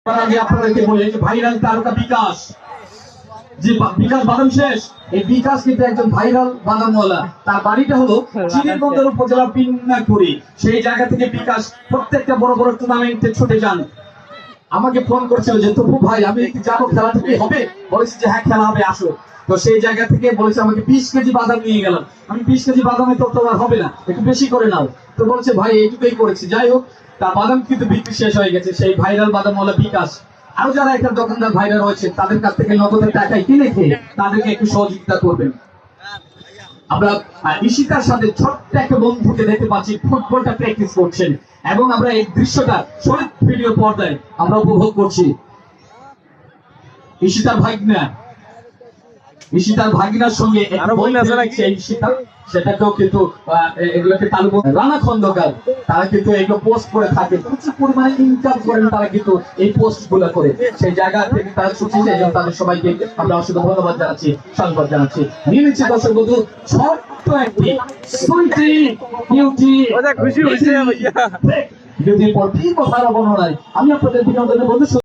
আগে আপনাদেরকে বলি যে ভাইরাল তারকা বিকাশ, যে বিকাশ বাদাম শেষ, এই বিকাশ কিন্তু একজন ভাইরাল বাদামওয়ালা। তার বাড়িটা হলো চিরিরবন্দর উপজেলা পিন্নাকুড়ি। সেই জায়গা থেকে বিকাশ প্রত্যেকটা বড় বড় টুর্নামেন্টে ছুটে যান। আমাকে ফোন করছিল যে তপু ভাই আমি কি যাবো, খেলা থেকে হবে? বলেছি যে হ্যাঁ খেলা হবে, আসো। তো সেই জায়গা থেকে বলেছে আমাকে 20 কেজি বাদাম নিয়ে গেলাম। আমি 20 কেজি বাদামে তো তোমার হবে না, একটু বেশি করে নাও। তো বলছে ভাই এইটুকুই করেছি। যাই হোক, তার বাদাম কিন্তু বিক্রি শেষ হয়ে গেছে। সেই ভাইরাল বাদামওয়ালা বিকাশ আরো যারা একটা দোকানদার ভাইরা রয়েছে তাদের কাছ থেকে নগদের টাকায় কিনে খেয়ে তাদেরকে একটু সহযোগিতা করবেন। আমরা ঈশিতার সাথে ছোট্ট একটা বন্ধুকে দেখতে পাচ্ছি ফুটবলটা প্র্যাকটিস করছেন, এবং আমরা এই দৃশ্যটা শরীর ভিডিও পর্দায় আমরা উপভোগ করছি। ঈশিতার ভাগিনার সঙ্গে সেটাকেও কিন্তু এগুলোকে তালু রানা খন্দকার তারা কিন্তু এগুলো পোস্ট করে থাকে, প্রচুর পরিমাণে ইনকাম করেন তারা কিন্তু এই পোস্ট গুলো করে। সেই জায়গা থেকে তারা ছুটি, সেই জন্য তাদের সবাইকে আমরা অসংখ্য ধন্যবাদ জানাচ্ছি, স্বাগত জানাচ্ছি। নিয়ে নিচ্ছি দর্শক বন্ধু ছোট্ট একটি বিউটির পর কি কথা বর্ণনায় আমি আপনাদের বিনোদনের বন্ধু